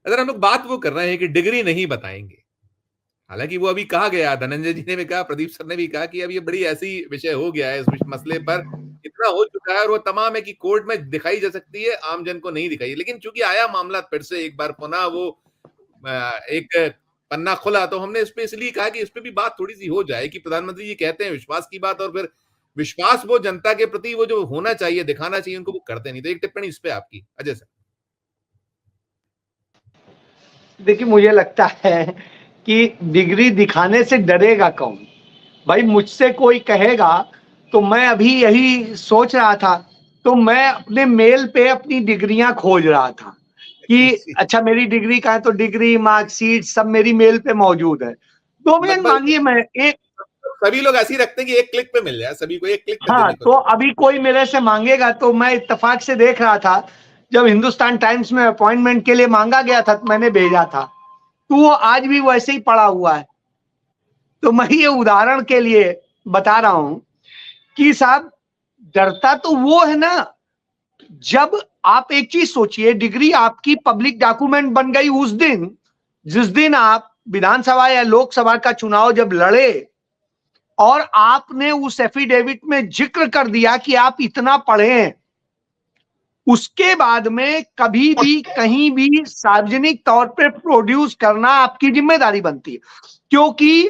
अगर हम लोग बात वो कर रहे हैं कि डिग्री नहीं बताएंगे, हालांकि वो अभी कहा गया, धनंजय जी ने भी कहा, प्रदीप सर ने भी कहा कि अब ये बड़ी ऐसी विषय हो गया है, इस मसले पर इतना हो चुका है और वो तमाम है कि कोर्ट में दिखाई जा सकती है, आम जन को नहीं दिखाई। लेकिन चूंकि आया मामला फिर से एक बार पुनः वो एक पन्ना खुला, तो हमने इस पे इसलिए कहा कि इस पे भी बात थोड़ी सी हो जाए कि प्रधानमंत्री जी कहते हैं विश्वास की बात, और फिर विश्वास वो जनता के प्रति वो जो होना चाहिए, दिखाना चाहिए, उनको वो करते नहीं। तो एक टिप्पणी इस पे आपकी, अजय सर। देखिए, मुझे लगता है कि डिग्री दिखाने से डरेगा कौन? भाई मुझसे कोई कहेगा तो मैं अभी यही सोच रहा था, तो मैं अपने मेल पे अपनी डिग्रियां खोज रहा था कि अच्छा मेरी डिग्री कहाँ है, तो डिग्री मार्कशीट सब मेरी मेल पे मौजूद है। 2 मिनट लगभग मांगिए, मैं एक सभी लोग ऐसे ही रखते हैं कि एक क्लिक पे मिल जाए, सभी को एक क्लिक पे हाँ, देने को। तो अभी कोई मेरे से मांगेगा तो मैं इत्तेफाक से देख रहा था, जब हिंदुस्तान टाइम्स में अपॉइंटमेंट के लिए मांगा गया था तो मैंने भेजा था, तो वो आज भी वैसे ही पड़ा हुआ है। तो मैं ये उदाहरण के लिए बता रहा हूं कि साहब, डरता तो वो है ना, जब आप एक चीज सोचिए, डिग्री आपकी पब्लिक डॉक्यूमेंट बन गई उस दिन, जिस दिन आप विधानसभा या लोकसभा का चुनाव जब लड़े और आपने उस एफिडेविट में जिक्र कर दिया कि आप इतना पढ़े हैं। उसके बाद में कभी भी कहीं भी सार्वजनिक तौर पर प्रोड्यूस करना आपकी जिम्मेदारी बनती है, क्योंकि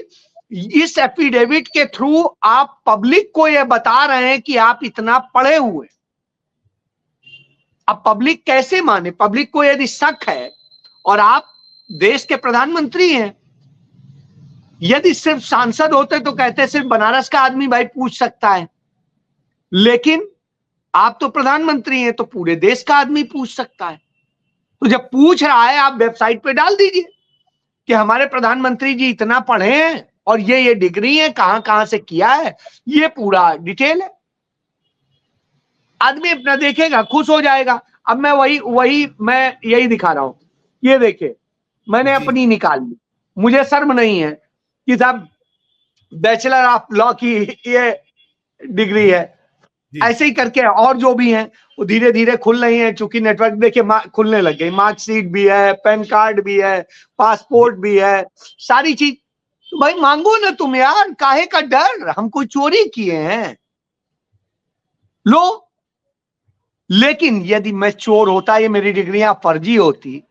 इस एफिडेविट के थ्रू आप पब्लिक को यह बता रहे हैं कि आप इतना पढ़े हुए। अब पब्लिक कैसे माने? पब्लिक को यदि शक है, और आप देश के प्रधानमंत्री हैं, यदि सिर्फ सांसद होते तो कहते सिर्फ बनारस का आदमी भाई पूछ सकता है, लेकिन आप तो प्रधानमंत्री हैं तो पूरे देश का आदमी पूछ सकता है। तो जब पूछ रहा है, आप वेबसाइट पे डाल दीजिए कि हमारे प्रधानमंत्री जी इतना पढ़े हैं और ये डिग्री है, कहां कहां से किया है, ये पूरा डिटेल है। आदमी अपना देखेगा, खुश हो जाएगा। अब मैं मैं यही दिखा रहा हूं, ये देखिए, मैंने जी अपनी निकाल ली। मुझे शर्म नहीं है कि साहब बैचलर ऑफ लॉ की ये डिग्री है। जी ऐसे ही करके और जो भी हैं वो धीरे धीरे खुल रही हैं, चूंकि नेटवर्क देखिए खुलने लग गई। मार्कशीट भी है, पैन कार्ड भी है, जी। पासपोर्ट भी है, सारी चीज। तो भाई मांगो ना तुम यार, काहे का डर? हम कोई चोरी किए हैं? लो। लेकिन यदि मैं चोर होता, ये मेरी डिग्रियां फर्जी होती,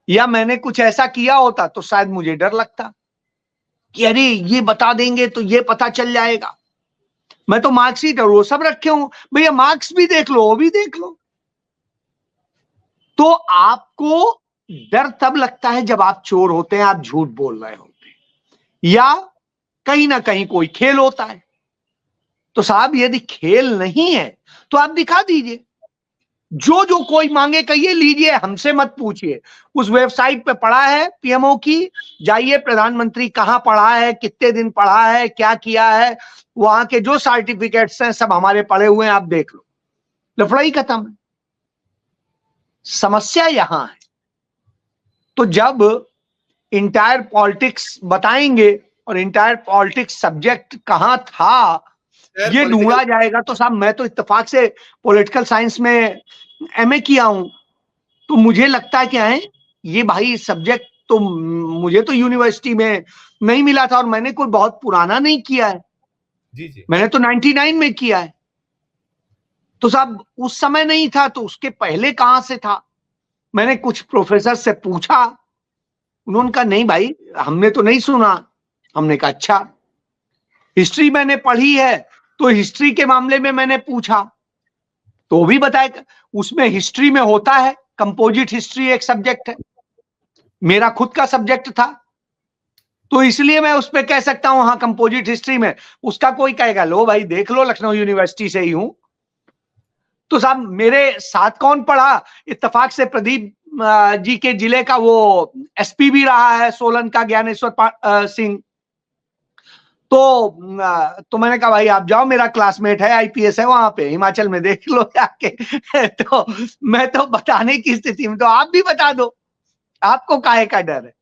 या मैंने कुछ ऐसा किया होता, तो शायद मुझे डर लगता कि अरे ये बता देंगे तो ये पता चल जाएगा। मैं तो मार्कशीट और वो सब रखे हूं, भैया मार्क्स भी देख लो, वो भी देख लो। तो आपको डर तब लगता है जब आप चोर होते हैं, आप झूठ बोल रहे होते हैं, या कहीं ना कहीं कोई खेल होता है। तो साहब यदि खेल नहीं है तो आप दिखा दीजिए, जो जो कोई मांगे कहिए, लीजिए, हमसे मत पूछिए। उस वेबसाइट पे पढ़ा है पीएमओ की, जाइए, प्रधानमंत्री कहां पढ़ा है, कितने दिन पढ़ा है, क्या किया है, वहां के जो सर्टिफिकेट्स हैं सब हमारे पढ़े हुए हैं, आप देख लो। लफड़ा ही खत्म है। समस्या यहां है। तो जब इंटायर पॉलिटिक्स बताएंगे और इंटायर पॉलिटिक्स सब्जेक्ट कहां था ये पॉलिटिकल। ढूंढा जाएगा, तो साहब मैं तो इत्तेफाक से पॉलिटिकल साइंस में एमए किया हूं, तो मुझे लगता है क्या है, ये भाई सब्जेक्ट तो मुझे तो यूनिवर्सिटी में नहीं मिला था, और मैंने कोई बहुत पुराना नहीं किया है, जी जी। मैंने तो 99 में किया है। तो साहब उस समय नहीं था, तो उसके पहले कहां से था? मैंने कुछ प्रोफेसर से पूछा, उन्होंने कहा नहीं भाई, हमने तो नहीं सुना। हमने कहा अच्छा। हिस्ट्री मैंने पढ़ी है, तो हिस्ट्री के मामले में मैंने पूछा, तो भी बताया उसमें हिस्ट्री में होता है, कंपोजिट हिस्ट्री एक सब्जेक्ट है, मेरा खुद का सब्जेक्ट था, तो इसलिए मैं उस पर कह सकता हूं हाँ कंपोजिट हिस्ट्री में। उसका कोई कहेगा लो भाई देख लो, लखनऊ यूनिवर्सिटी से ही हूं। तो साहब मेरे साथ कौन पढ़ा? इत्तेफाक से प्रदीप जी के जिले का वो एसपी भी रहा है सोलन का, ज्ञानेश्वर सिंह। तो मैंने कहा भाई आप जाओ, मेरा क्लासमेट है, आईपीएस है वहां पे हिमाचल में, देख लो जाके। तो मैं तो बताने की स्थिति में, तो आप भी बता दो, आपको काहे का डर है?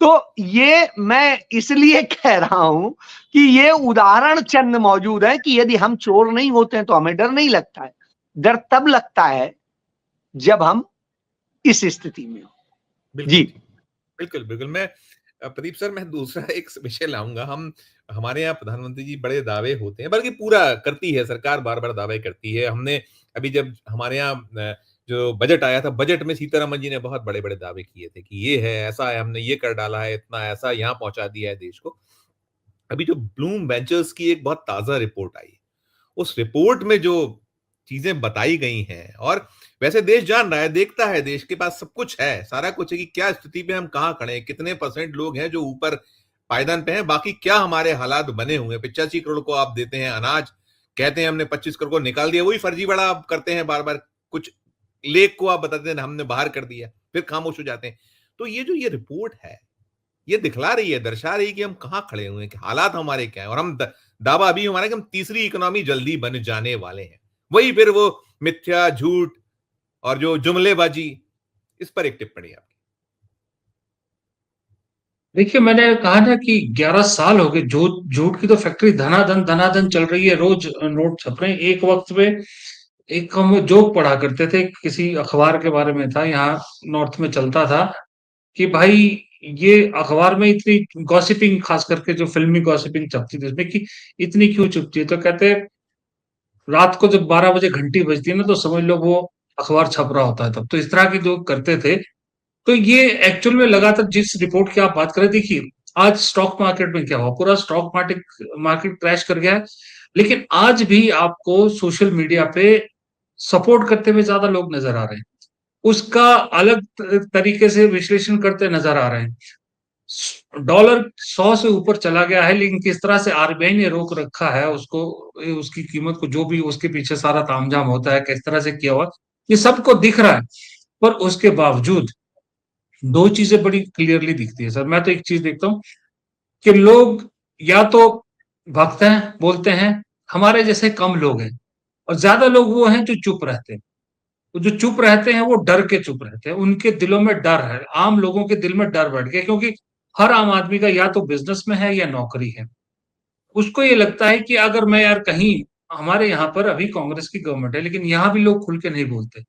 तो ये मैं इसलिए कह रहा हूं कि ये उदाहरण चंद मौजूद है कि यदि हम चोर नहीं होते हैं तो हमें डर नहीं लगता है। डर तब लगता है जब हम इस स्थिति में हो। बिल्कुल जी। ठीक। बिल्कुल, बिल्कुल। मैं प्रदीप सर, मैं दूसरा एक विषय लाऊँगा। हमारे यहाँ प्रधानमंत्री जी बड़े दावे होते हैं, बल्कि पूरा करती है सरकार, बार-बार दावे करती है। हमने अभी जब हमारे यहाँ जो बजट आया था, बजट में सीतारमण जी ने बहुत बड़े-बड़े दावे किए थे कि ये है, ऐसा है, हमने ये कर डाला है, इतना ऐसा यहाँ पहुँचा दिया है देश को। अभी जो ब्लूम वेंचर्स की एक बहुत ताज़ा रिपोर्ट आई, उस रिपोर्ट में जो चीज़ें बताई गई हैं, और वैसे देश जान रहा है, देखता है, देश के पास सब कुछ है, सारा कुछ है कि क्या स्थिति पे हम कहाँ खड़े हैं, कितने परसेंट लोग हैं जो ऊपर पायदान पे हैं, बाकी क्या हमारे हालात बने हुए हैं। 85 करोड़ को आप देते हैं अनाज, कहते हैं हमने 25 करोड़ को निकाल दिया, वही फर्जीवाड़ा आप करते हैं बार-बार। कुछ लेख को आप बताते हैं हमने बाहर कर दिया, फिर खामोश हो जाते हैं। तो ये जो ये रिपोर्ट है, ये दिखला रही है, दर्शा रही है कि हम कहाँ खड़े हुए हैं, कि हालात हमारे क्या हैं, और हम दावा अभी हमारा कि हम तीसरी इकोनॉमी जल्दी बन जाने वाले हैं। वही फिर वो मिथ्या, झूठ और जो जुमलेबाजी, इस पर एक टिप्पणी आपकी। देखिए, मैंने कहा ना कि 11 साल हो गए, झूठ की तो फैक्ट्री धनाधन चल रही है, रोज नोट छप रहे हैं। एक वक्त पे एक हम जोक पढ़ा करते थे, किसी अखबार के बारे में था, यहाँ नॉर्थ में चलता था कि भाई ये अखबार में इतनी गॉसिपिंग, खास करके जो फिल्मी गॉसिपिंग छपती थी उसमें, कि इतनी क्यों छुपती है? तो कहते रात को जब 12 बजे घंटी बजती है ना, तो समझ लो वो अखबार छप रहा होता है तब। तो इस तरह के जो करते थे, तो ये एक्चुअल में लगातार जिस रिपोर्ट की आप बात कर रहे, देखिए आज स्टॉक मार्केट में क्या हुआ, पूरा स्टॉक मार्केट मार्केट क्रैश कर गया है। लेकिन आज भी आपको सोशल मीडिया पे सपोर्ट करते हुए ज्यादा लोग नजर आ रहे हैं, उसका अलग तरीके से विश्लेषण करते नजर आ रहे हैं। डॉलर 100 से ऊपर चला गया है, लेकिन किस तरह से आरबीआई ने रोक रखा है उसको, उसकी कीमत को, जो भी उसके पीछे सारा तामझाम होता है, किस तरह से किया हुआ, ये सबको दिख रहा है। पर उसके बावजूद दो चीजें बड़ी क्लियरली दिखती है सर। मैं तो एक चीज देखता हूँ कि लोग या तो भागते हैं, बोलते हैं, हमारे जैसे कम लोग हैं, और ज्यादा लोग वो हैं जो चुप रहते हैं। तो जो चुप रहते हैं वो डर के चुप रहते हैं, उनके दिलों में डर है, आम लोगों के दिल में डर बैठ गया, क्योंकि हर आम आदमी का या तो बिजनेस में है या नौकरी है। उसको ये लगता है कि अगर मैं यार कहीं, हमारे यहाँ पर अभी कांग्रेस की गवर्नमेंट है, लेकिन यहाँ भी लोग खुल के नहीं बोलते।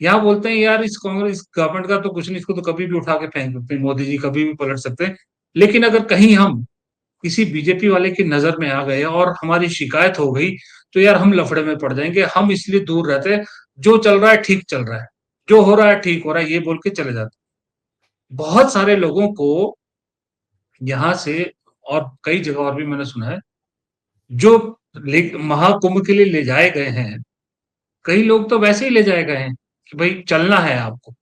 यहाँ बोलते हैं यार इस कांग्रेस गवर्नमेंट का तो कुछ नहीं, इसको तो कभी भी उठा के फेंक सकते हैं, मोदी जी कभी भी पलट सकते हैं। लेकिन अगर कहीं हम किसी बीजेपी वाले की नजर में आ गए और हमारी शिकायत हो गई, तो यार हम लफड़े में पड़ जाएंगे। हम इसलिए दूर रहते हैं, जो चल रहा है ठीक चल रहा है, जो हो रहा है ठीक हो रहा है, ये बोल के चले जाते हैं। बहुत सारे लोगों को यहाँ से, और कई जगह और भी मैंने सुना है, जो महाकुंभ के लिए ले जाए गए हैं, कई लोग तो वैसे ही ले जाए गए हैं कि भाई चलना है आपको,